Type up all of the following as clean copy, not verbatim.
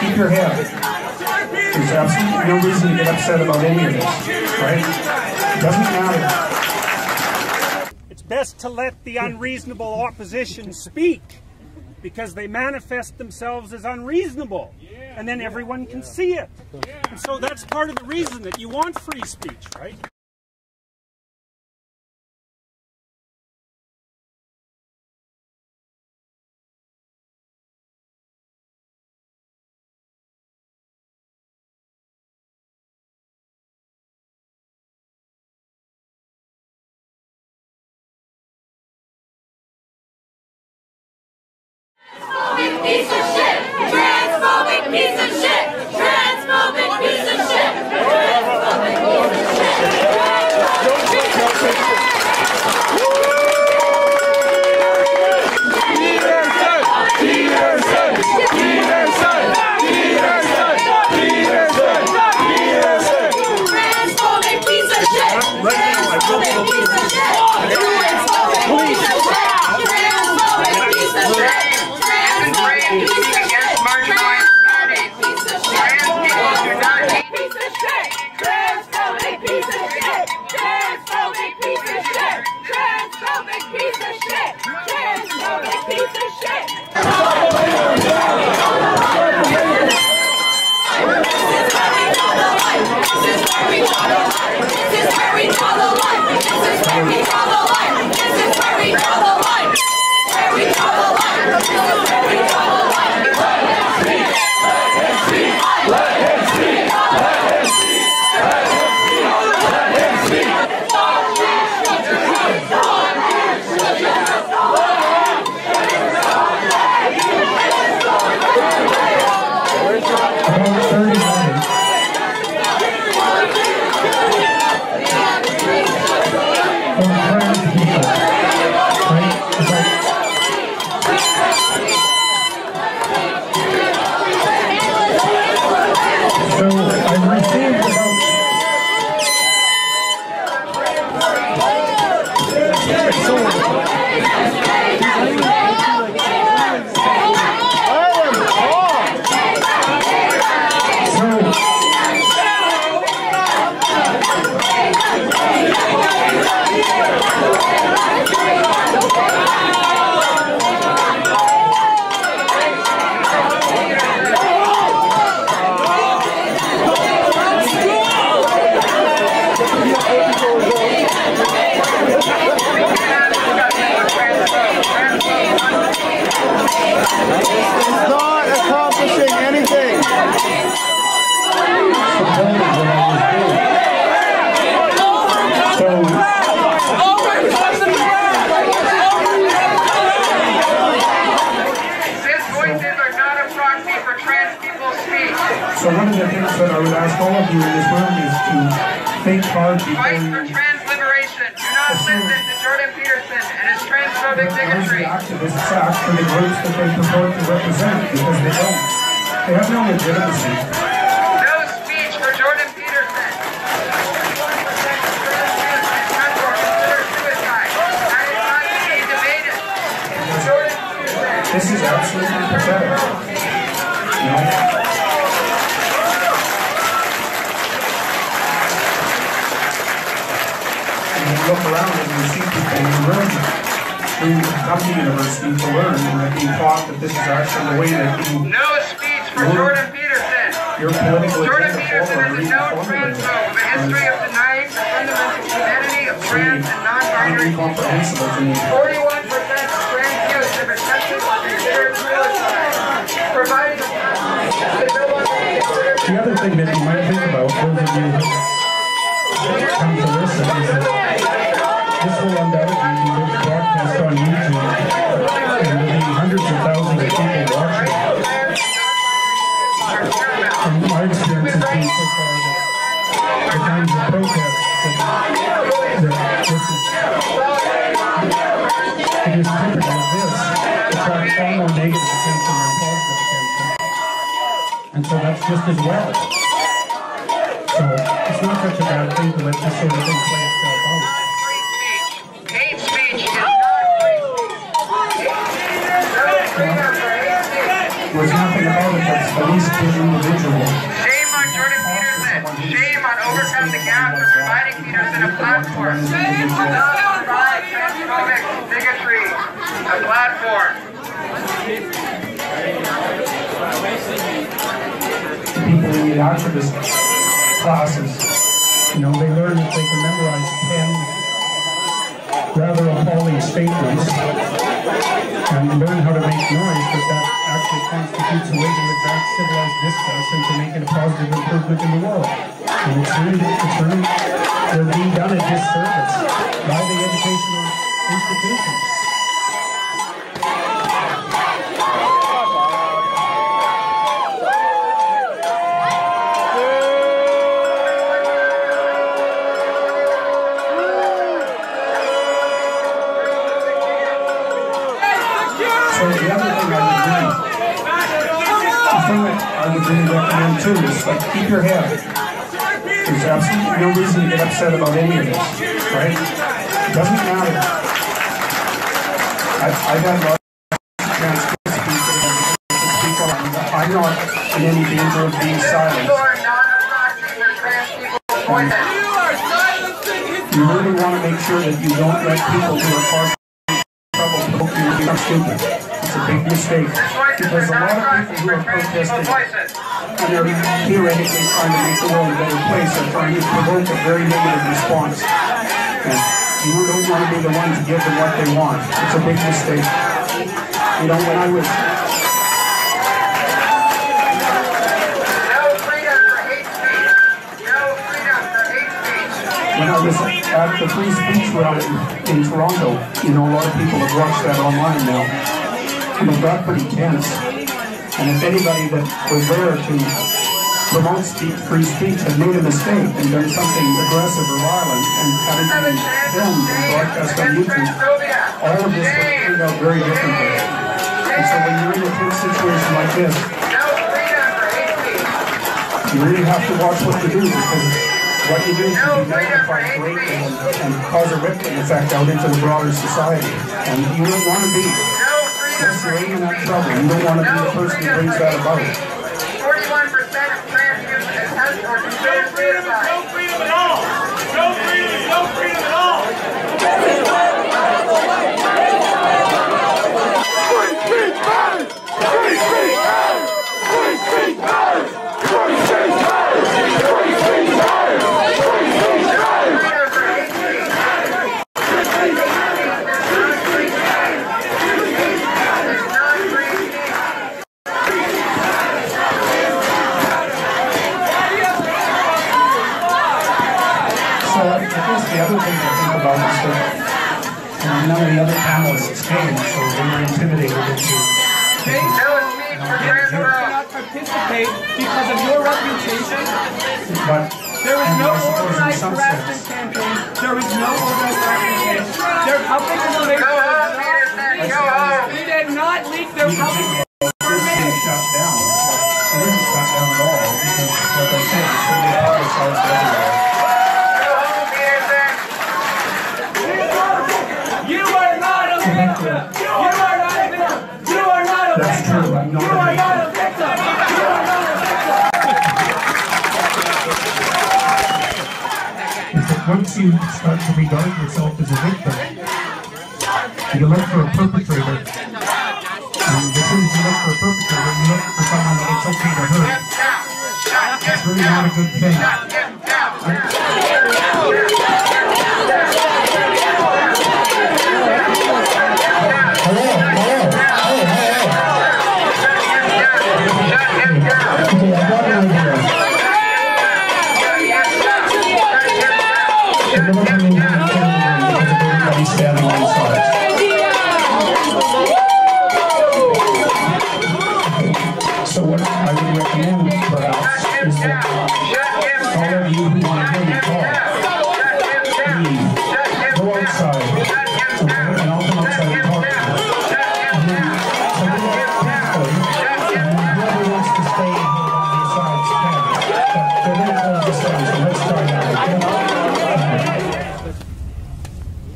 keep your head. There's absolutely no reason to get upset about any of this, right? It doesn't matter. It's best to let the unreasonable opposition speak, because they manifest themselves as unreasonable, and then everyone can see it. And so that's part of the reason that you want free speech, right? Piece of shit! Transphobic piece of shit! Transphobic piece of shit! Transphobic piece of shit! Peterson! Peterson! Peterson! Peterson! Peterson! Peterson! Transphobic piece of shit! Transphobic piece of shit! Transphobic piece of shit! Transphobic piece of shit! Against marginalized communities. Trans people do not hate. Piece of shit! Transphobic piece of shit! Transphobic piece of shit! Transphobic piece of shit! Transphobic piece of shit! This is where we draw the line! This is where we draw the line! This is where we draw the line! This is where we draw the line! Where we draw the line! This is where we draw the line! Let him speak! Let him speak! Let him speak! Let him speak! Let him speak! Let him speak! So one of the things that I would ask all of you in this room is to think hard before Fight you... for trans liberation. Do not listen to Jordan Peterson and his transphobic bigotry. Activists act for the groups that they purport to represent, because they don't. They have no legitimacy. No speech for Jordan Peterson. This is absolutely pathetic. You know? Look around and we see people in the room who come to university to learn and are being taught that this is actually the way that you... No speech for Jordan Peterson. Your political Jordan Peterson is a known transphobe with a history of denying the fundamental humanity of trans and non-binary people. 41% of trans youth have attempted or considered suicide, providing a The other thing that you might think about, those of you who come to listen, is that this will undoubtedly be broadcast on YouTube, and there will be hundreds of thousands of people watching. From my experience has been so far that the kinds of protests that this is, it is typical of this, attract far more negative attention than positive attention. And so that's just as well. So it's not such a bad thing to let this sort of thing play itself out. hate speech is not free speech. There's nothing about it that's the least disruptive individual. Shame on Jordan Peterson. Shame on Overcome the Gap for providing Peterson a platform. Shame on the provide transphobic bigotry a platform. People in the activist classes, you know, they learn that they can memorize 10 rather appalling statements and learn how to make noise, but that actually constitutes a way to advance civilized discourse and to make it a positive improvement in the world. And it's really, they're being done a disservice by the educational institutions. I would really recommend too is like keep your head. There's absolutely no reason to get upset about any of this, right? It doesn't matter. I've had a lot of chance to speak on. I'm not in any danger of being silenced. You really want to make sure that you don't let people who are causing trouble provoke you to become stupid. It's a big mistake. Because a lot of people who are protesting and they're theoretically trying to make the world a better place are trying to provoke a very negative response. And you don't want to be the one to give them what they want. It's a big mistake. You know, when I was... When I was at the free speech rally in Toronto, you know, a lot of people have watched that online now. And it got pretty tense. And if anybody that was there to promote free speech had made a mistake and done something aggressive or violent and had it been filmed and broadcast on YouTube, all of this would turn out very differently. And so when you're in a tense situation like this, you really have to watch what you do, because what you do can be magnified greatly and cause a rippling effect out into the broader society. And you don't want to be. Yes, you're in that trouble. You don't want to be the person who brings that about. 41% of trans youth has or considered suicide. No freedom at all. No freedom is no freedom at all. Free speech matters. Free speech matters. Free speech matters. Free speech matters. Free speech matters. Free speech matters. The other thing to think about is that none of the other panelists came, so they were intimidated into... They cannot participate because of your reputation. But, there is no organized harassment campaign. There is no organized harassment campaign. Their public information we did not leak their public information. Shut down. It isn't shut down at all, because, like I said, it's going to be publicized everywhere. You are not a victim. You are not a victim. You are not a victim. That's true. I'm not you are not a victim. You are not a victim. Once you start to regard yourself as a victim, you look for a perpetrator. And as soon as you look for a perpetrator, you look for someone that it's okay to hurt. That's really not a good thing. So what I would recommend, perhaps, is that all of you who want to hear me talk, go outside, and I'll come outside and talk to you. And then take it peacefully, and then whoever wants to stay on these sides can. But they're going to close this down, so let's try that, okay?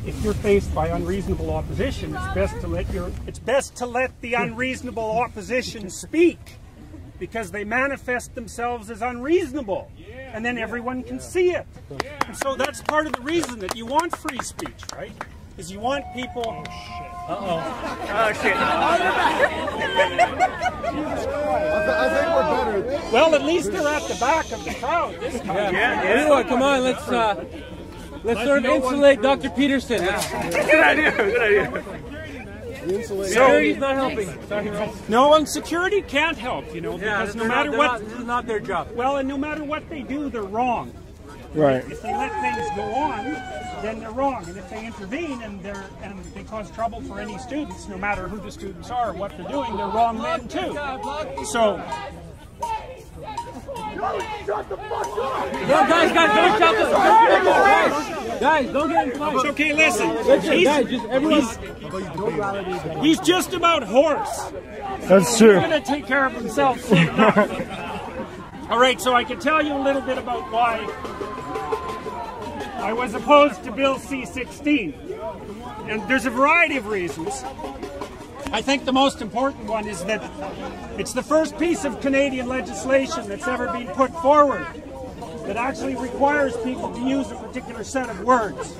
If you're faced by unreasonable opposition, it's best to let the unreasonable opposition speak, because they manifest themselves as unreasonable, and then everyone can see it. And so that's part of the reason that you want free speech, right? Is you want people... I think we're better. Well, at least they're at the back of the crowd this time. Anyway, come on, let's sort of insulate Dr. Peterson. Good idea. Security's not helping. Sorry. No, and security can't help, you know, because no matter what... This is not their job. Well, and no matter what they do, they're wrong. Right. If they let things go on, then they're wrong. And if they intervene and they cause trouble for any students, no matter who the students are or what they're doing, they're wrong then too. So... Shut the fuck up! Guys, don't shout this. Guys, don't get in fight. It's okay, listen. He's just about hoarse. That's true. He's going to take care of himself soon enough. All right, so I can tell you a little bit about why I was opposed to Bill C-16. And there's a variety of reasons. I think the most important one is that it's the first piece of Canadian legislation that's ever been put forward that actually requires people to use a particular set of words.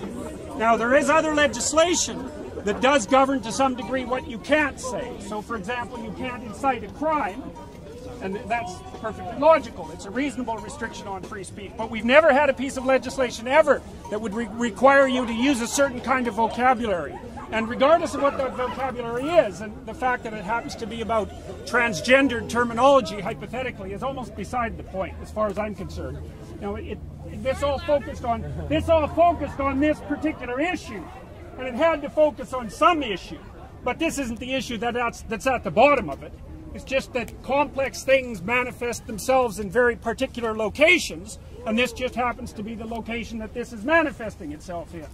Now, there is other legislation that does govern to some degree what you can't say. So, for example, you can't incite a crime, and that's perfectly logical. It's a reasonable restriction on free speech. But we've never had a piece of legislation ever that would require you to use a certain kind of vocabulary. And regardless of what that vocabulary is, and the fact that it happens to be about transgendered terminology, hypothetically, is almost beside the point, as far as I'm concerned. You know, this all focused on this particular issue, and it had to focus on some issue. But this isn't the issue that's at the bottom of it. It's just that complex things manifest themselves in very particular locations, and this just happens to be the location that this is manifesting itself in.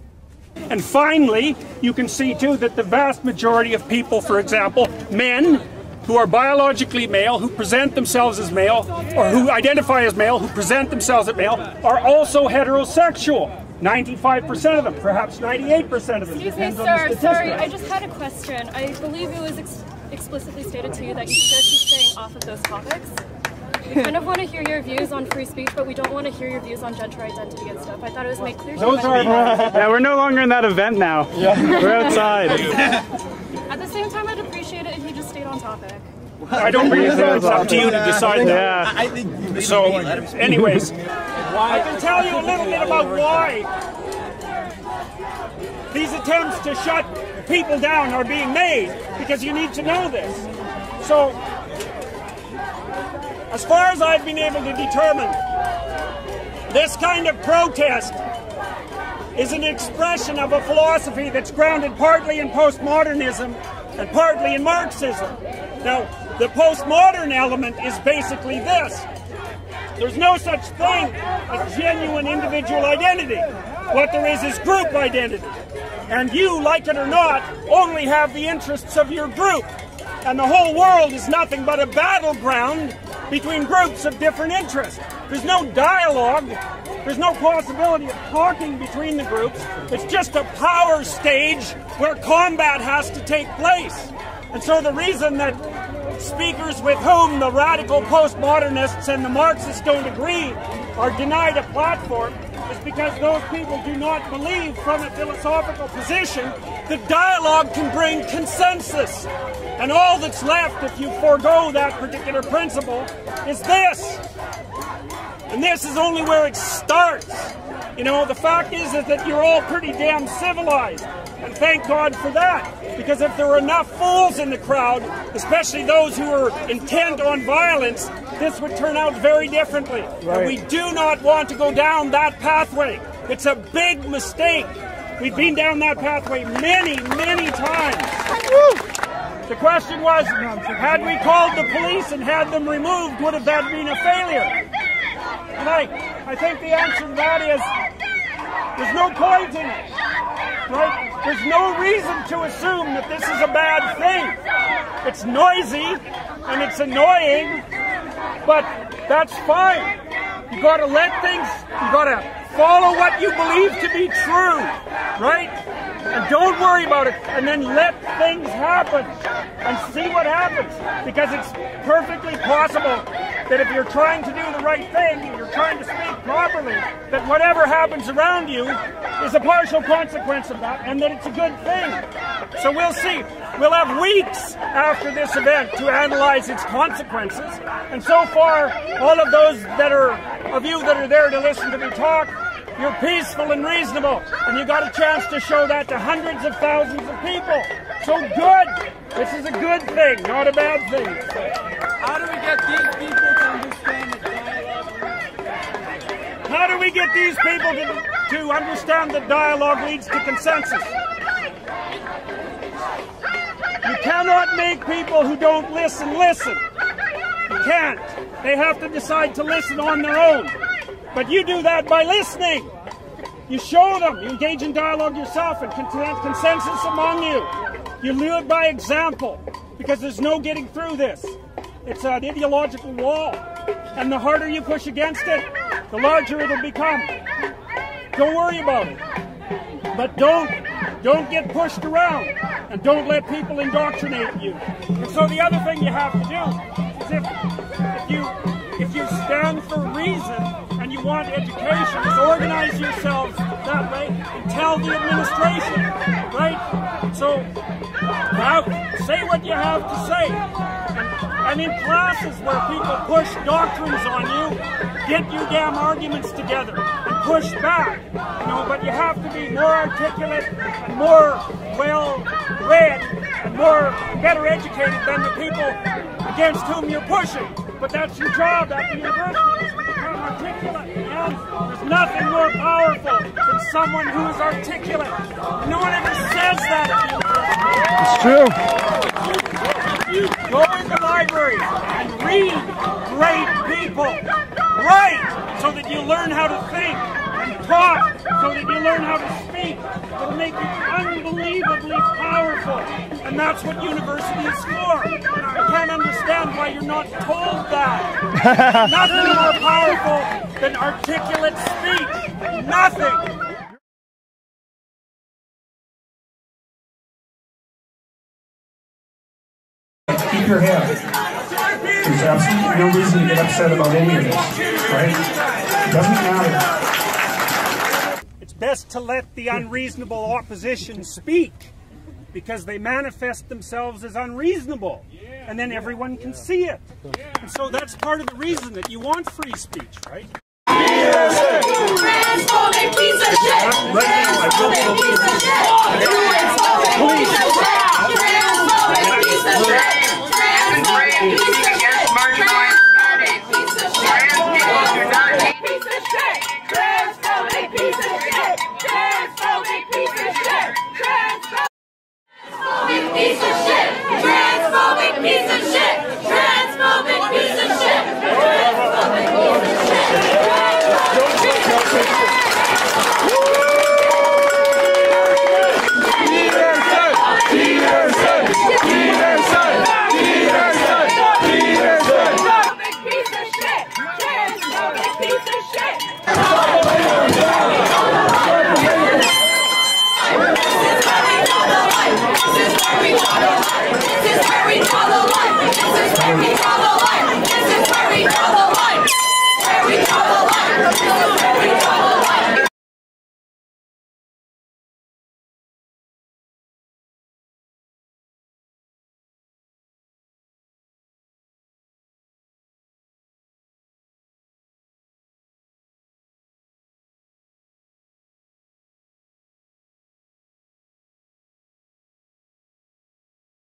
And finally, you can see too that the vast majority of people, for example, men who are biologically male, who present themselves as male, or who identify as male, who present themselves as male, are also heterosexual. 95% of them, perhaps 98% of them. Excuse me, sir. Sorry, I just had a question. I believe it was explicitly stated to you that you should be staying off of those topics. We kind of want to hear your views on free speech, but we don't want to hear your views on gender identity and stuff. I thought it was made clear to you. Yeah, we're no longer in that event now. Yeah. We're outside. At the same time, I'd appreciate it if you just stayed on topic. I don't really think it's up to you to decide that. Yeah. So, anyways, I can tell you a little bit about why these attempts to shut people down are being made, because you need to know this. So, as far as I've been able to determine, this kind of protest is an expression of a philosophy that's grounded partly in postmodernism and partly in Marxism. Now, the postmodern element is basically this. There's no such thing as genuine individual identity. What there is group identity. And you, like it or not, only have the interests of your group. And the whole world is nothing but a battleground between groups of different interests. There's no dialogue. There's no possibility of talking between the groups. It's just a power stage where combat has to take place. And so the reason that speakers with whom the radical postmodernists and the Marxists don't agree are denied a platform is because those people do not believe from a philosophical position that dialogue can bring consensus. And all that's left if you forego that particular principle is this. And this is only where it starts. You know, the fact is that you're all pretty damn civilized. And thank God for that. Because if there were enough fools in the crowd, especially those who were intent on violence, this would turn out very differently. Right. And we do not want to go down that pathway. It's a big mistake. We've been down that pathway many, many times. The question was, had we called the police and had them removed, would have that been a failure? And I think the answer to that is, there's no point in it, right? There's no reason to assume that this is a bad thing. It's noisy and it's annoying, but that's fine. You gotta let things, you gotta follow what you believe to be true, right? And don't worry about it, and then let things happen. and see what happens, because it's perfectly possible that if you're trying to do the right thing, if you're trying to speak properly, that whatever happens around you is a partial consequence of that, and that it's a good thing. So we'll see. We'll have weeks after this event to analyze its consequences, and so far, all of those of you that are there to listen to me talk, you're peaceful and reasonable, and you got a chance to show that to hundreds of thousands of people. So good. This is a good thing, not a bad thing. How do we get these people to understand the dialogue? How do we get these people to understand that dialogue leads to consensus? You cannot make people who don't listen, listen. You can't. They have to decide to listen on their own. But you do that by listening. You show them. You engage in dialogue yourself and consensus among you. You do it by example, because there's no getting through this. It's an ideological wall. And the harder you push against it, the larger it'll become. Don't worry about it. But don't get pushed around, and don't let people indoctrinate you. And so the other thing you have to do is if you stand for reason and you want education, is organize yourselves that way and tell the administration, right? So now say what you have to say. And in classes where people push doctrines on you, get your damn arguments together and push back. You know, but you have to be more articulate and more well-read and better educated than the people against whom you're pushing. But that's your job at the university, is to become articulate. And there's nothing more powerful than someone who is articulate. No one ever says that at the university. It's true. You go in the library and read great people. Write so that you learn how to think, and talk so that you learn how to speak. It'll make you unbelievably powerful. And that's what university is for. I can't understand why you're not told that. Nothing more powerful than articulate speech. Nothing. Keep your head. There's absolutely no reason to get upset about any of this, right? It doesn't matter. It's best to let the unreasonable opposition speak, because they manifest themselves as unreasonable, and then everyone can see it. And so that's part of the reason that you want free speech, right? Transphobic piece of shit! Transphobic piece of shit! Transphobic piece of shit! Transphobic piece of shit! Transphobic piece of shit!